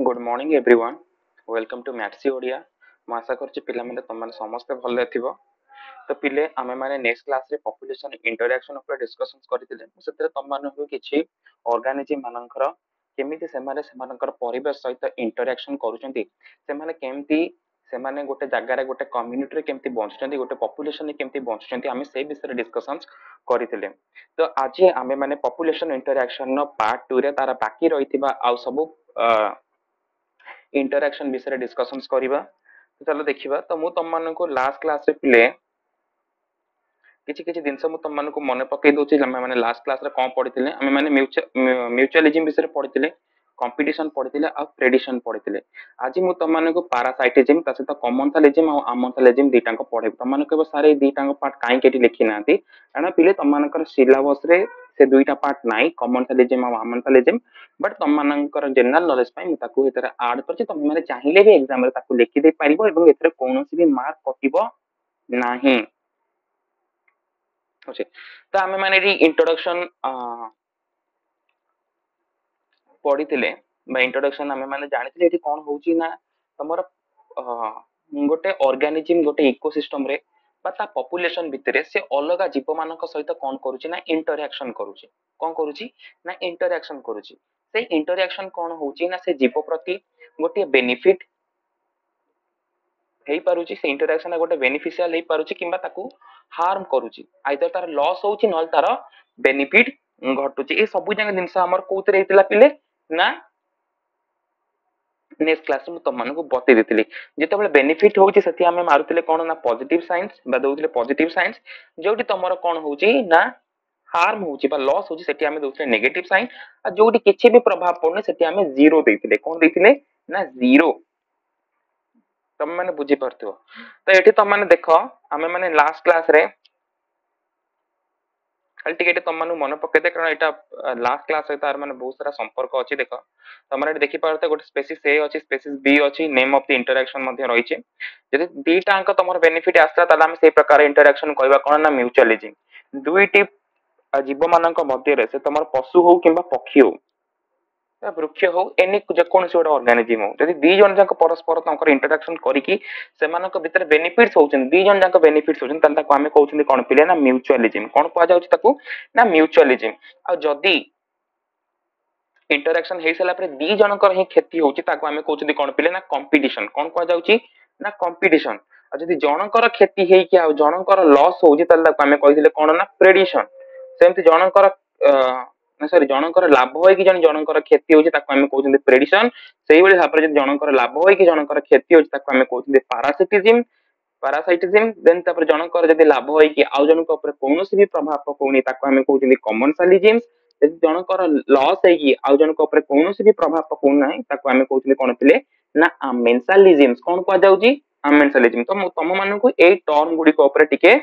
Good morning everyone welcome to maths Odia मु आशा करछि पिला माने तुम माने समस्त भले थिबो। तो पिले आमे माने नेक्स्ट क्लास रे पॉपुलेशन इंटरैक्शन ऊपर डिस्कशन करथिले सेतरे तुम माने किछि ऑर्गेनिज्म मानकर केमिति सेमानकर परिवेश सहित इंटरैक्शन करूचंती सेमाने गोटे जगह रे गोटे कम्युनिटी रे केमिति बंचुचंती गोटे पॉपुलेशन रे केमिति बंचुचंती आमे से विषय डिस्कशंस करथिले। तो आज आमे माने पॉपुलेशन इंटरैक्शन नो पार्ट 2 रे तारा बाकी रहिथिबा आ सब इंटरैक्शन विषय डिस्कशंस करिबा। तो चलो देखिबा। तो मु तुम मानको लास्ट क्लास रे पिले किछि किछि दिन मु तुम मानको मने पकई दोछि माने लास्ट क्लास रे कोन पढिथिले आमे माने म्यूचुअलिज्म विषय पढिथिले, कंपटीशन पढिथिले आ प्रेडिक्शन पढिथिले। आज मु तुम मानको पैरासाइटिज्म ता सहित कमेंटलिज्म आ अमेंटलिज्म दीटांको पढे। तुम मानको सारे दीटांको पार्ट काई केटी लिखि नांती काना पिले तुम मानकर सिलेबस रे से दुईटा पार्ट नाही कमेंटलिज्म आ अमेंटलिज्म बट तुम मानकर जनरल नॉलेज पई मु ताकू हेतरे ऐड करछि। तुम माने चाहिले भी एग्जाम रे ताकू लिखि दे परिबो एवं एथरे कोनोसी भी मार्क कटिबो नाही। ओके तो आमे माने री इंट्रोडक्शन पढिथिले बा इंट्रोडक्शन आमे माने जानिथिले एठी कोन होउची ना तमर गोटे ऑर्गेनिज्म गोटे इकोसिस्टम रे बा ता पॉपुलेशन भितरे से अलग जीव मानक सहित कोन करूची ना इंटरैक्शन करूची। कोन करूची ना इंटरैक्शन करूची। से इंटरैक्शन कोन होउची ना से जीव प्रति गोटे बेनिफिट हेई पारुची। से इंटरैक्शन गोटे बेनिफिशियल हेई पारुची किंबा ताकू हार्म करूची। आइदर तार लॉस होउची नल तार बेनिफिट घटुची। ए सब जंग जिंस हमर कोतरे हेतिला पिले ना नेक्स्ट क्लास में तुम मानक बतई देती जिते बेनिफिट होची सेठी आमे मारुतिले कोन ना पॉजिटिव साइंस बा दोउतिले पॉजिटिव साइंस जोटी तमरो कोन होची ना हार्म होची बा लॉस होची सेठी आमे दोउतिले नेगेटिव साइन आ जोटी किछि भी प्रभाव पड़ने सेठी आमे जीरो देतिले कोन देतिले ना जीरो। तुम माने बुझी परथियो। तो एठी तुम माने देखो आमे माने लास्ट क्लास रे खाली टिके तुम मानु मन पके दे कारण एटा लास्ट क्लास है तार माने बहुत सारा संपर्क अछि। देखो तमरे एठी देखि पारते गोटे स्पेसिस ए अछि स्पेसिस बी अछि नेम ऑफ द इंटरैक्शन मध्ये रहिছে यदि दीटा अंक तमर बेनिफिट आस्ता ताला हम सेही प्रकार इंटरैक्शन कहबा कोन ना म्यूचुअलिज्म। दुईटी जीव मानक मध्ये रे से तमर पशु हो किंबा पक्षी हो वृक्ष हो एनी जेकोसी गोटे ऑर्गेनिज्म हो जदि दी जन जाक परस्पर तंकर इंटरैक्शन करिकि सेमानक भितर बेनिफिट्स होउछन दी जन जाक बेनिफिट्स होउछन ताल ताको आमे कहउछन कोन पिले ना म्यूचुअलिज्म। कोन कहआ जाउछ ताको ना म्यूचुअलिज्म। आ जदि इंटरैक्शन हेइ सला परे दी जनकर ही क्षति होउची ताको आमे कहउछन कोन पिले ना कंपटीशन। कोन कहआ जाउची ना कंपटीशन। आ जदि जनकर क्षति हेइ कि आ जनकर लॉस होउची ताल ताको आमे कहिथिले कोन ना प्रेडिक्शन। सेमति जनकर सॉरी जनकर लाभ होय कि जनकर क्षति होची ताको आमे कहउछन प्रेडिक्शन। सेही बळी भाबरे जदि जनकर लाभ होय कि जनकर क्षति होची ताको आमे कहउछन पैरासिटिज्म पैरासाइटिज्म। देन तापर जनकर जदि लाभ होय कि आ जनक ऊपर कोनोसी भी प्रभाव पकोनी ताको आमे कहउछन कमेंसालिज्म। जदि जनकर लॉस है कि आ जनक ऊपर कोनोसी भी प्रभाव पकोन नाही ताको आमे कहउछन कोन पिले ना अमेंसालिज्म। कोन कहआ जाउची अमेंसालिज्म। तो तम मानकु ए टर्म गुडी को ऊपर टिके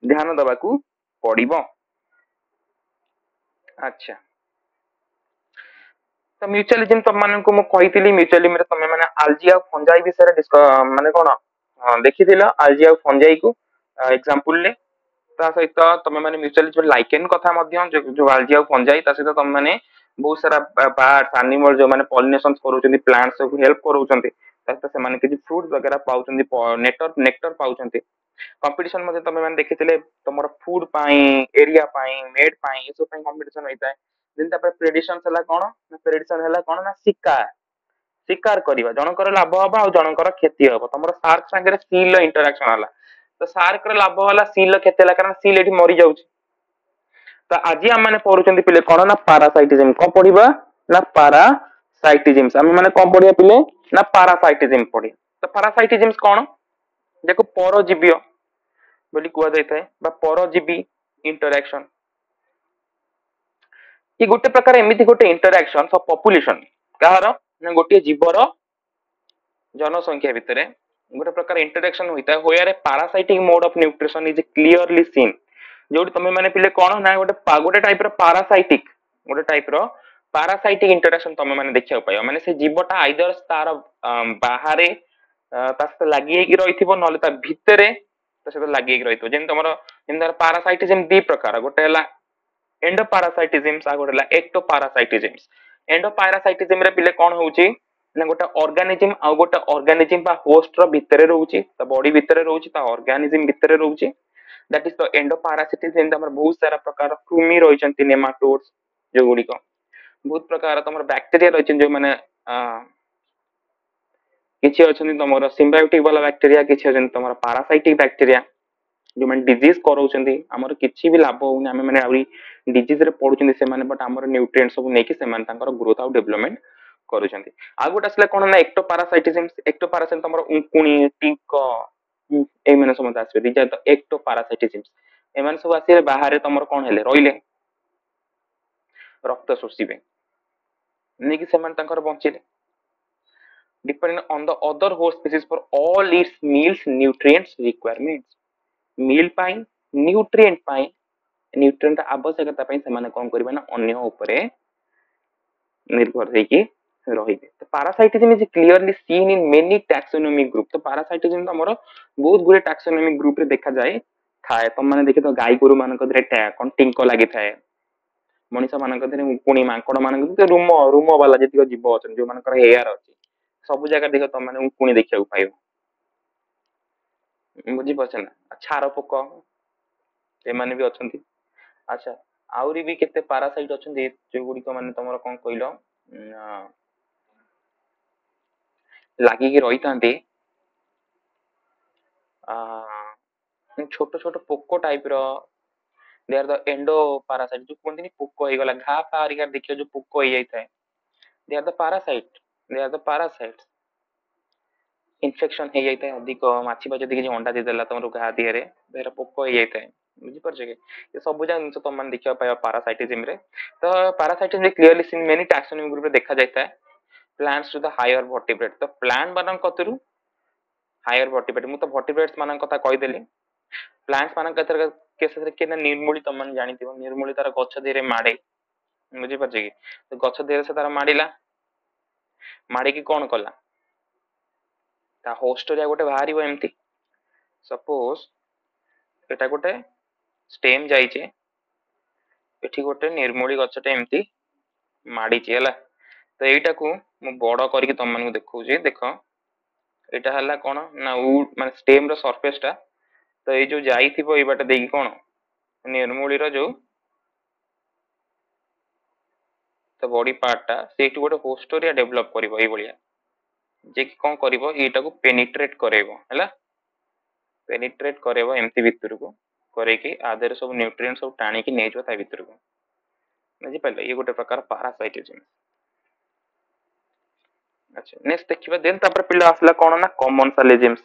ध्यान दबाकू पड़िबो। अच्छा तो म्यूचुअलिज्म तुम मानकु मु कहितली म्यूचुअलिज्म रे तमे माने आल्जी आ फंजाई विषय माने कोन देखिथिला आल्जी आ फंजाई को एग्जांपल ले ता सहित तमे माने म्यूचुअलिज्म लाइकेन कथा मध्यम जो आल्जी आ फंजाई ता सहित तमे माने बहुत सारा बर्ड्स एनिमल जो माने पॉलिनेशन करूचंदी प्लांट्स को हेल्प करूचंदी ता से माने कि फ्रूट वगैरह पाउचंदी नेक्टर नेक्टर पाउचंदी। कंपटीशन मध्ये तमे माने देखिथिले तमर फूड पाई एरिया पाई मेड पाई ए सब पाई कंपटीशन होइता। दिन तापर प्रेडिक्शन हला कोन ना प्रेडिक्शन हला कोन ना शिकार शिकार करिवा जनकर लाभ हबा आ जनकर क्षति हबा। तमर शार्क संगे सील इंटरैक्शन हला तो शार्क रे लाभ हला सील क्षति हला कारण सील एठी मरि जाउची। तो आज हम माने पढुचंदी पिले कोन ना पैरासाइटिज्म। कोन पढिबा ना पैरासाइटिज्म। हम माने कोन पढिया पिले ना पैरासाइटिज्म पढि। तो पैरासाइटिज्म कोन देखो परजीवी बोली कुआ जायथाय बा परजीवी इंटरैक्शन कि गोटे प्रकार एमिति गोटे इंटरैक्शन सब पॉपुलेशन कहार ना गोटे जीवर जनसंख्या भितरे गोटे प्रकार इंटरैक्शन होइता होयारे parasitic mode of nutrition is clearly seen. जोटी तमे माने पिले कोन ना गोटे गोटे टाइप रो पैरासाइटिक इंटरैक्शन तमे माने देखिया पायो माने से जीवटा आइदर तार बाहरे ता से लागि कि रहिथिबो नले ता भितरे ता से लागि कि रहितो। जेन तमरो इन पैरासाइटिज्म दी प्रकार गोटे हला एंडोपैरासाइटिज्म आ गोटे हला एक्टोपैरासाइटिज्म। एंडोपैरासाइटिज्म रे पिले कोन होउची ना गोटे ऑर्गेनिज्म आ गोटे ऑर्गेनिज्म बा होस्ट रो भितरे रहउची त बॉडी भितरे रहउची त ऑर्गेनिज्म भितरे रहउची दैट इज द एंडोपारासिटिज्म हमर बहुत सारा प्रकार कृमि रहिचंती नेमाटोड्स जो गुडी को बहुत प्रकार तमर बैक्टीरिया रहिचन जो माने किछि अछन तमर सिम्बायोटिक वाला बैक्टीरिया किछि अछन तमर पैरासाइटिक बैक्टीरिया जो माने डिजीज करौचंती हमर किछि भी लाभ होउनी हम माने आउरी डिजीज रे पडुचंती से माने बट हमर न्यूट्रिएंट सब नेकी से माने तांकर ग्रोथ आउ डेवलपमेंट करूचंती आ गोटे असले कोन ना एक्टोपारासिटिज्म तमर उकुणी टिंक ए माने समझ आसबे दिजा तो एक्टोपारासिटिज्म ए माने सब आसी बाहर तमर कोन हेले रहिले रक्त शोषिबे नेकी से माने तांकर बंचिले depending on the other host species for all its meals nutrients requirements meal pi nutrient pi nutrient आवश्यकता पाई से कौन करेंगे ना अन्य उपरे निर्भर होइकी रहिबे तो parasitism is clearly seen in many taxonomic group तो पैरासाइटिज्म तो हमर बहुत गुरे टैक्सोनॉमिक ग्रुप रे देखा जाए थाए तो माने देखि तो गाय गोरु मानक धरे कोन टिंको लागि थाए मनीषा मानक धरे पुणी मांकड़ मानक तो रूम वाला जतिक जीव अछन जो मानकर हेयर अछि सब जगह देख तो माने पुणी देखिया पाइबो बुझी पछन छार पोक से माने भी अछंती अच्छा आउरी भी केते पैरासाइट अछंती जो गुडी को माने तमरो कोन कइलो लागि कि रही थांती छोट छोट पोको टाइप रो they are the endoparasite जो कोनदिनी पोको हे गला घा फारिका देखियो जो पोको हे जाय थाए they are the parasite they are the parasites infection हे जाय थाए अधिक माछी बाज देखि अंडा दे देला तमरो घा दिहरे बेरा पोको हे जाय थाए बुझी परछे के ये सब बुझा जिंस तो मन देखियो पाय पैरासाइटिज्म रे तो parasitism clearly seen many taxonomy group रे देखा जाय थाए plants to the higher vertebrate तो प्लांट मानन कतरु हायर वर्टिब्रेट मु तो वर्टिब्रेट्स मानन कथा कहि देली प्लांट्स मानन कतर केसे के निर्मूली तो मन जानिथिबो निर्मूली तार गछ धीरे माडे बुझी परछे कि तो गछ धीरे से तार माडिला माडी की कोन कला ता होस्ट रे गोटे बाहरिबो एम्ति सपोज एटा गोटे स्टेम जाइछे एठी गोटे निर्मूली गछटे एम्ति माडीची हला तो एटा को मु बड़ करके तम मानू देखौजी देखो एटा हला कोन ना माने स्टेम रो सरफेस टा तो ए जो जाइथिबो ए बाटा देकी कोन निर्मूली रो जो तो बॉडी पार्ट टा सेठी गोटे होस्टोरिया डेवलप करिवो ए बलिया जे कि कोन करिवो एटा को पेनिट्रेट करेबो हला पेनिट्रेट करेबो एम्ति भितर को करे कि आधर सब न्यूट्रिएंट सब टाणी कि नेजो ता भितर को बुझी पले ये गोटे प्रकार पैरासाइटिज्म अच्छा नेक्स्ट देखिबा देन तापर पिला आसला कोन ना कॉमनसालिज्म्स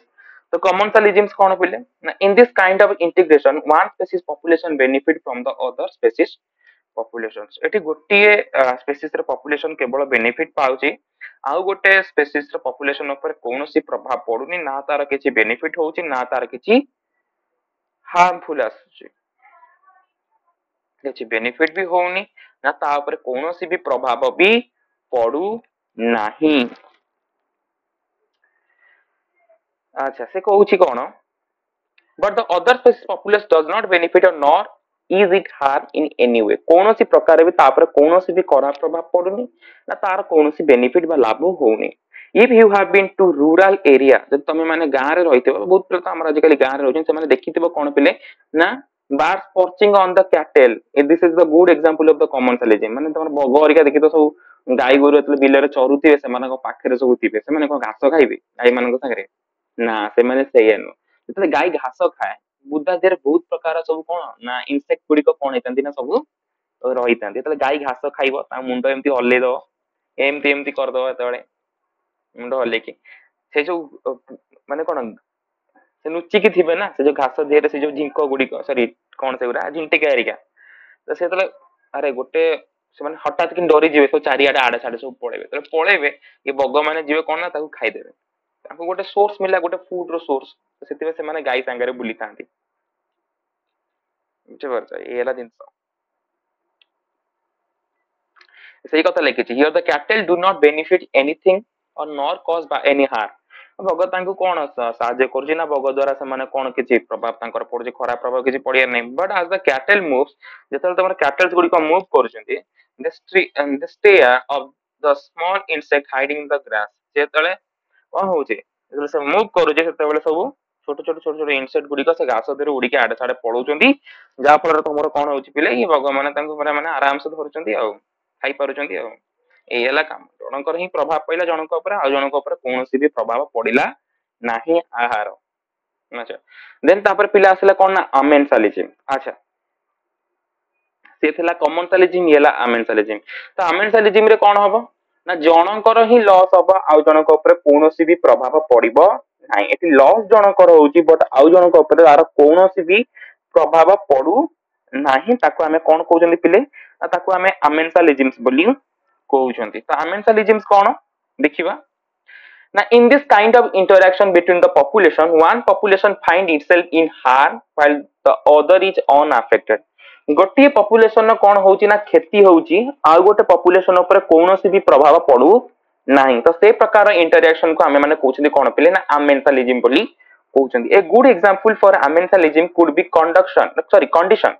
तो कॉमनसालिज्म्स कोन पिले ना in this kind of integration one species population benefit from the other species populations एठी गोटिए स्पीसीज रे पॉपुलेशन केवल बेनिफिट पाउची आउ गोटे स्पीसीज रे पॉपुलेशन ऊपर कोनोसी प्रभाव पडुनी ना तार किछि बेनिफिट होउची ना तार किछि हार्मफुल आसुची किछि बेनिफिट भी होउनी ना ता ऊपर कोनोसी भी प्रभाव भी पडु नाही अच्छा से कहूची कोन but the other species population does not benefit or nor is it harm in any way कोनोसी प्रकार भी तापर कोनोसी भी खराब प्रभाव पडुनी ना तार कोनोसी बेनिफिट बा लाभ होउनी if you have been to rural area जब तमे माने गां रे रहितबो बहुत प्रकार हमर आजकल गां रे रहजन से माने देखितबो कोन पिले ना birds perching on the cattle this is the good example of the commonsalism माने तमर बग हरिका देखि तो सब गाय गोरु एतले बिलरे चरुथिबे से मानक पाखरे सब थिबे से माने को घास खाइबे गाय मानक संगरे ना से माने सेयन जतले गाय घास खाए बुद्धा देर बहुत प्रकार सब कोन ना इंसेक्ट गुडी को कोन हेतंती ना सब रहितांती जतले गाय घास खाइबो ता मुंडो एम्ति हल्ले दो एम्ति एम्ति कर दो एतले मुंडो हल्ले की से जो माने कोन से नुची की थिबे ना से जो घास देहरे से जो झिंको गुडी को सॉरी कोन से गुडा झिंटिका एरिका तो से तले अरे गोटे से माने हठात कि डरी जिवे तो चारि आडे आडे साडे सब पळेबे तो पळेबे ये बग माने जिवे कोन ना ताकू खाइ देबे ताकू गोटे सोर्स मिला गोटे फूड रो सोर्स तो सेतिबे से माने गाय संगरे बुली थांती बुझे परछ ए एला दिनस सही कथा लेकिछि here the cattle do not benefit anything or nor cause by any harm भगत तांको कोन साहाଯ୍य करछि ना भगत द्वारा से माने कोन किछि प्रभाव तांकर पड़छि खराब प्रभाव किछि पड़िया नै but as the cattle moves जेतल तमर कैटल्स गुडी को मूव करछन्ती the stay of the small insect hiding the grass ଯେତେବେଳେ କଣ ହଉଛି ଯେତେବେଳେ ସେ ମୁଭ କରୁଛେ ସେତେବେଳେ ସବୁ ଛୋଟ ଛୋଟ ଛୋଟ ଛୋଟ ଇନସେକ୍ଟ ଗୁଡିକ ସେ ଘାସ ଦେହରେ ଉଡିକି ଆଡେ ସାଡେ ପଳଉଛନ୍ତି, ଯାହା ଫଳରେ ତମର କଣ ହଉଛି ପିଲେ କି ଭଗବାନ ତାଙ୍କୁ ପୁରା ମାନେ ଆରାମସେ ଧରୁଛନ୍ତି ଆଉ ଖାଇ ପାରୁଛନ୍ତି ଆଉ। ଏଇ ହେଲା କାମ, ଜଣଙ୍କର ହିଁ ପ୍ରଭାବ ପଇଲା ଜଣଙ୍କ ଉପରେ, ଆଉ ଜଣଙ୍କ ଉପରେ କୌଣସି ବି ପ୍ରଭାବ ପଡିଲା ନାହିଁ ଆହାର। ଆଚ୍ଛା ଦେନ୍ ତାପରେ ପିଲା ଆସିଲା କଣ ନା ଆମେନ୍ସାଲିଜିମ୍। ଆଚ୍ଛା ସେ ଥିଲା କମନ୍ସାଲିଜିମ୍, ଇଏ ହେଲା ଆମେନ୍ସାଲିଜିମ୍। ତ ଆମେନ୍ସାଲିଜିମ୍ ରେ କଣ ହବ ନା ଜଣଙ୍କର ହିଁ ଲସ୍ ହବ, ଆଉ ଜଣଙ୍କ ଉପରେ କୌଣସି ବି ପ୍ରଭାବ ପଡିବ ନାହିଁ। ଏଠି ଲସ୍ ଜଣଙ୍କର ହଉଛି ବଟ୍ ଆଉ ଜଣଙ୍କ ଉପରେ ତାର କୌଣସି ବି ପ୍ରଭାବ ପଡୁ ନାହିଁ। ତାକୁ ଆମେ କଣ କହୁଛନ୍ତି ପିଲେ ନା ତାକୁ ଆମେ ଆମେନ୍ସାଲିଜିମ୍ସ ବୋଲି କହୁଛନ୍ତି। ତ ଆମେନ୍ସାଲିଜିମ୍ସ କଣ ଦେଖିବା ନା in this kind of interaction between the population, one population find itself in harm while the other is unaffected। ଗୋଟିଏ ପପୁଲେସନ ର କଣ ହଉଛି ନା କ୍ଷତି ହଉଛି, ଆଉ ଗୋଟେ ପପୁଲେସନ ଉପରେ କୌଣସି ବି ପ୍ରଭାବ ପଡୁ ନାହିଁ। ତ ସେ ପ୍ରକାର ଇଣ୍ଟରାକ୍ସନ କୁ ଆମେ ମାନେ କହୁଛନ୍ତି କଣ ପିଲେ ନା ଆମେନ୍ସାଲିଜିମ୍ ବୋଲି କହୁଛନ୍ତି। A good example for amensalism could be condition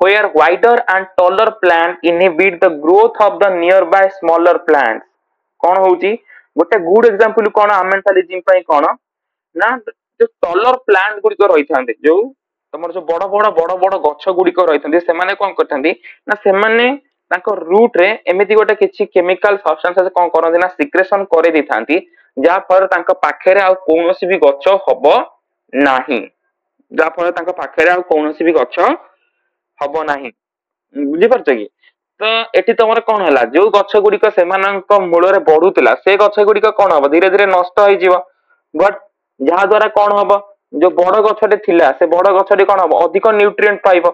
where wider and taller plant inhibit the growth of the nearby smaller plants। କଣ ହଉଛି ଗୋଟେ ଗୁଡ ଏକ୍ସାମ୍ପଲ କଣ ଆମେନ୍ସାଲିଜିମ୍ ପାଇଁ କଣ ନା ଯୋଉ ଟଲର ପ୍ଲାଣ୍ଟ ଗୁଡିକ ରହିଥାନ୍ତି, ଯୋଉ ତମର ଯୋଉ ବଡ ବଡ ବଡ ବଡ ଗଛ ଗୁଡିକ ରହିଥାନ୍ତି, ସେମାନେ କଣ କରିଥାନ୍ତି ନା ସେମାନେ ତାଙ୍କ ରୁଟ ରେ ଏମିତି ଗୋଟେ କିଛି କେମିକାଲ ସବଷ୍ଟାନ୍ସ କଣ କରନ୍ତି ନା ସିକ୍ରେସନ କରିଦେଇଥାନ୍ତି, ଯାହା ଫଳରେ ତାଙ୍କ ପାଖରେ ଆଉ କୌଣସି ବି ଗଛ ହବ ନାହିଁ, ଯାହା ଫଳରେ ତାଙ୍କ ପାଖରେ ଆଉ କୌଣସି ବି ଗଛ ହବ ନାହିଁ। ବୁଝିପାରୁଛ କି? ତ ଏଠି ତମର କଣ ହେଲା, ଯୋଉ ଗଛ ଗୁଡିକ ସେମାନଙ୍କ ମୂଳରେ ବଢୁଥିଲା ସେ ଗଛ ଗୁଡିକ କଣ ହବ ଧୀରେ ଧୀରେ ନଷ୍ଟ ହେଇଯିବ। ବଟ ଯାହା ଦ୍ଵାରା କଣ ହବ, ଯୋଉ ବଡ ଗଛଟେ ଥିଲା ସେ ବଡ ଗଛଟି କଣ ହବ ଅଧିକ ନ୍ୟୁଟ୍ରିଏଣ୍ଟ ପାଇବ।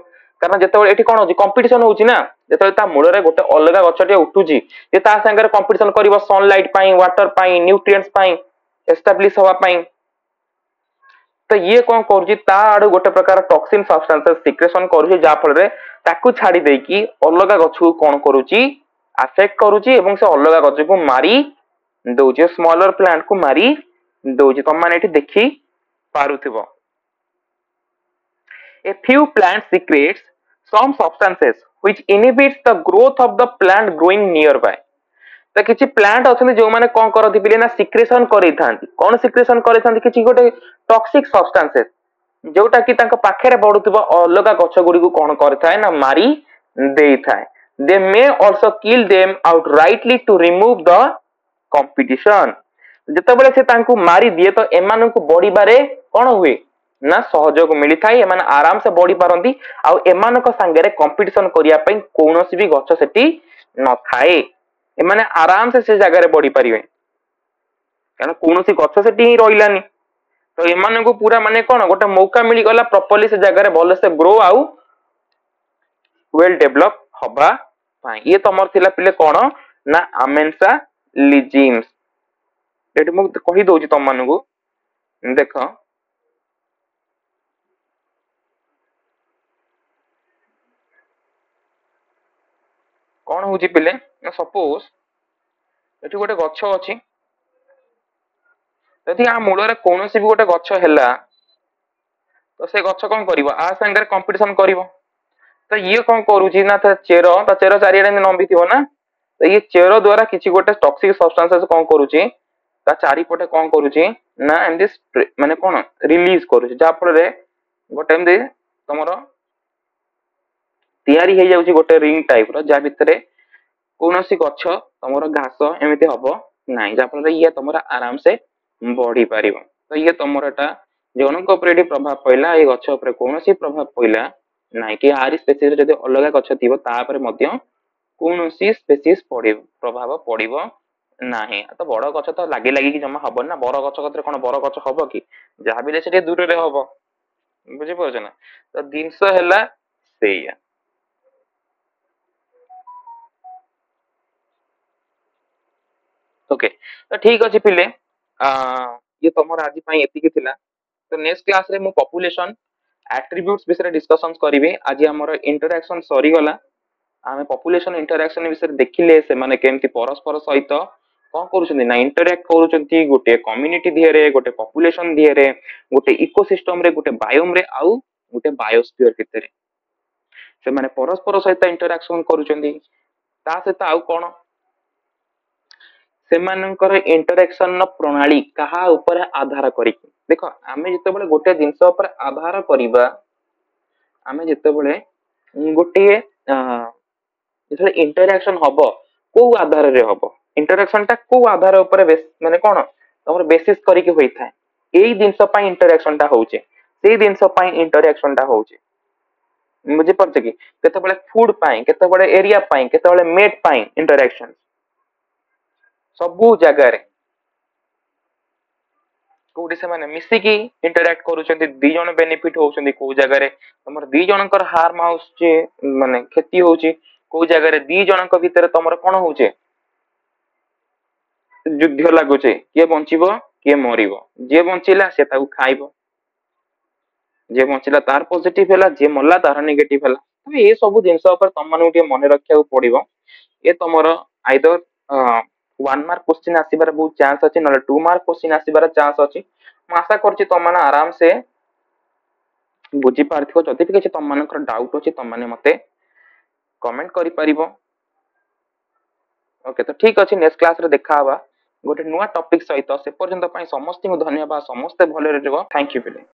କାରଣ ଯେତେବେଳେ ଏଠି କଣ ହଉଛି କମ୍ପିଟିସନ ହଉଛି ନା, ଯେତେବେଳେ ତା ମୂଳରେ ଗୋଟେ ଅଲଗା ଗଛଟେ ଉଠୁଛି ଯେ ତା ସାଙ୍ଗରେ କମ୍ପିଟିସନ କରିବ ସନଲାଇଟ ପାଇଁ, ୱାଟର ପାଇଁ, ନ୍ୟୁଟ୍ରିଏଣ୍ଟ ପାଇଁ, ଏଷ୍ଟାବ୍ଲିଶ ହବା ପାଇଁ। ତ ଇଏ କଣ କରୁଛି ତା ଆଡୁ ଗୋଟେ ପ୍ରକାର ଟକ୍ସିନ ସବଷ୍ଟାନ୍ସ ସିକ୍ରେସନ କରୁଛି, ଯାହା ଫଳରେ ତାକୁ ଛାଡି ଦେଇକି ଅଲଗା ଗଛକୁ କଣ କରୁଛି ଆଫେକ୍ଟ କରୁଛି, ଏବଂ ସେ ଅଲଗା ଗଛକୁ ମାରି ଦଉଛି, ସ୍ମଲର ପ୍ଲାଣ୍ଟ କୁ ମାରି ଦଉଛି। ତମମାନେ ଏଠି ଦେଖି ପାରୁଥିବ a few plants secretes some substances which inhibits the growth of the plant growing nearby। ତ କିଛି ପ୍ଲାଣ୍ଟ ଅଛନ୍ତି ଯୋଉମାନେ କଣ କରନ୍ତି ପିଲେ ନା ସିକ୍ରେସନ କରିଥାନ୍ତି। କଣ ସିକ୍ରେସନ କରିଥାନ୍ତି, କିଛି ଗୋଟେ ଟକ୍ସିକ ସବଷ୍ଟାନ୍ସେସ ଯୋଉଟା କି ତାଙ୍କ ପାଖରେ ବଢୁଥିବା ଅଲଗା ଗଛ ଗୁଡିକୁ କଣ କରିଥାଏ ନା ମାରି ଦେଇଥାଏ। they may also kill them outrightly to remove the competition। ଯେତେବେଳେ ସେ ତାଙ୍କୁ ମାରି ଦିଏ ତ ଏମାନଙ୍କୁ ବଢିବାରେ କଣ ହୁଏ ନା ସହଯୋଗ ମିଳିଥାଏ, ଏମାନେ ଆରାମ ସେ ବଢି ପାରନ୍ତି, ଆଉ ଏମାନଙ୍କ ସାଙ୍ଗରେ କମ୍ପିଟିସନ କରିବା ପାଇଁ କୌଣସି ବି ଗଛ ସେଠି ନଥାଏ। ଏମାନେ ଆରାମ ସେ ଜାଗାରେ ବଢି ପାରିବେ, କାରଣ କୌଣସି ଗଛ ସେଠି ହିଁ ରହିଲାନି। ତ ଏମାନଙ୍କୁ ପୁରା ମାନେ କଣ ଗୋଟେ ମୌକା ମିଳିଗଲା ପ୍ରପରଲି ସେ ଜାଗାରେ ଭଲସେ ଗ୍ରୋ ଆଉ ୱେଲ ଡେଭଲପ ହବା ପାଇଁ। ଇଏ ତମର ଥିଲା ପିଲେ କଣ ନା ଆମେନ୍ସାଲିଜିମ୍ସ। ଏଠି ମୁଁ କହିଦଉଛି ତମମାନଙ୍କୁ, ଦେଖ କଣ ହଉଛି ପିଲେ ନା ସପୋଜ ଏଠି ଗୋଟେ ଗଛ ଅଛି, ଯଦି ଆ ମୂଳରେ କୌଣସି ବି ଗୋଟେ ଗଛ ହେଲା ତ ସେ ଗଛ କଣ କରିବ ଆ ସାଙ୍ଗରେ କମ୍ପିଟିସନ କରିବ। ତ ଇଏ କଣ କରୁଛି ନା ତା ଚେର ଚାରିଆଡେ ଲମ୍ବି ଥିବ ନା, ତ ଇଏ ଚେର ଦ୍ଵାରା କିଛି ଗୋଟେ ଟକ୍ସିକ ସବଷ୍ଟାନ୍ସ କଣ କରୁଛି ତା ଚାରିପଟେ କଣ କରୁଛି ନା ଏମିତି ମାନେ କଣ ରିଲିଜ କରୁଛି, ଯାହା ଫଳରେ ଗୋଟେ ଏମିତି ତମର ତିଆରି ହେଇଯାଉଛି ଗୋଟେ ରିଙ୍ଗ ଟାଇପ ର, ଯାହା ଭିତରେ କୌଣସି ଗଛ ତମର ଘାସ ଏମିତି ହବ ନାହିଁ, ଯାହା ଫଳରେ ଇଏ ତମର ଆରାମସେ ବଢି ପାରିବ। ତ ଇଏ ତମର ଏଟା ଜଣଙ୍କ ଉପରେ ଏଠି ପ୍ରଭାବ ପଇଲା, ଏଇ ଗଛ ଉପରେ କୌଣସି ପ୍ରଭାବ ପଇଲା ନାହିଁ, କି ଆରି ସ୍ପେସିସ ଯଦି ଅଲଗା ଗଛ ଥିବ ତାପରେ ମଧ୍ୟ କୌଣସି ସ୍ପେସିସ ପ୍ରଭାବ ପଡିବ ନାହିଁ। ତ ବଡ ଗଛ ତ ଲାଗି ଲାଗିକି ଜମା ହବନି ନା, ବଡ ଗଛ କତିରେ କଣ ବଡ ଗଛ ହବ କି, ଯାହା ବି ସେ ଟିକେ ଦୂରରେ ହବ। ବୁଝିପାରୁଛ ନା? ତ ଜିନିଷ ହେଲା ସେଇଆ। ଓକେ, ତ ଠିକ ଅଛି ପିଲେ, ଇଏ ତମର ଆଜି ପାଇଁ ଏତିକି ଥିଲା। ତ ନେକ୍ସଟ କ୍ଲାସ ରେ ମୁଁ ପପୁଲେସନ ଆଟ୍ରିବ୍ୟୁଟ୍ସ ବିଷୟରେ ଡିସ୍କସନ କରିବି। ଆଜି ଆମର ଇଣ୍ଟରାକ୍ସନ ସରିଗଲା, ଆମେ ପପୁଲେସନ ଇଣ୍ଟରାକ୍ସନ ବିଷୟରେ ଦେଖିଲେ ସେମାନେ କେମିତି ପରସ୍ପର ସହିତ କଣ କରୁଛନ୍ତି ନା ଇଣ୍ଟରାକ୍ଟ କରୁଛନ୍ତି, ଗୋଟେ କମ୍ୟୁନିଟି ଦିହରେ, ଗୋଟେ ପପୁଲେସନ ଦିହରେ, ଗୋଟେ ଇକୋସିଷ୍ଟମ ରେ, ଗୋଟେ ବାୟୋମ ରେ, ଆଉ ଗୋଟେ ବାୟୋସ୍ଫିୟର ଭିତରେ ସେମାନେ ପରସ୍ପର ସହିତ ଇଣ୍ଟରାକ୍ସନ କରୁଛନ୍ତି। ତା ସହିତ ଆଉ କଣ सेमानंकर इंटरेक्शन प्रणाली कहा ऊपर आधार करी देख आमे जितेबाला गोटे जिनस ऊपर आधार करिबा आमे जितेबाला गोटे जो इंटरेक्शन हबो को आधार रे हबो इंटरेक्शन टा को आधार ऊपर माने कोन तमर बेसिस करिके होई थाए एई जिनस पई इंटरेक्शन टा होउचे सेई जिनस पई इंटरेक्शन टा होउचे बुझे परछे कि केतेबेले फूड पई केतेबेले एरिया पई केतेबेले मेट पई इंटरेक्शन सबु जगह रे कोडी से माने मिसिकी इंटरैक्ट करूछंती दी जण बेनिफिट होउछंती को जगह रे तमर दी जनकर हार्म हाउस माने क्षति होउची को जगह रे दी जनक भीतर तमर कोन होउचे युद्ध लागुचे के बंचिबो के मरिबो जे बंचिला से ताऊ खाइबो जे बंचिला तार पॉजिटिव हैला जे मल्ला तार नेगेटिव हैला तो ये सब जिंस ऊपर तम मानू के मन रखिया पड़िबो ये तमर आइदर 1 मार्क क्वेश्चन आसीबार बहुत चांस अछि न 2 मार्क क्वेश्चन आसीबार चांस अछि म आशा करछि तम माने आराम से बुझी पारथिबो जदि भी किछि तम मानकर डाउट अछि तम माने मते कमेंट करि परिबो ओके तो ठीक अछि नेक्स्ट क्लास रे देखा हबा गोटे नुवा टॉपिक सहित से पर्यंत पई समस्त धन्यवाद समस्त भले रहबो थैंक यू।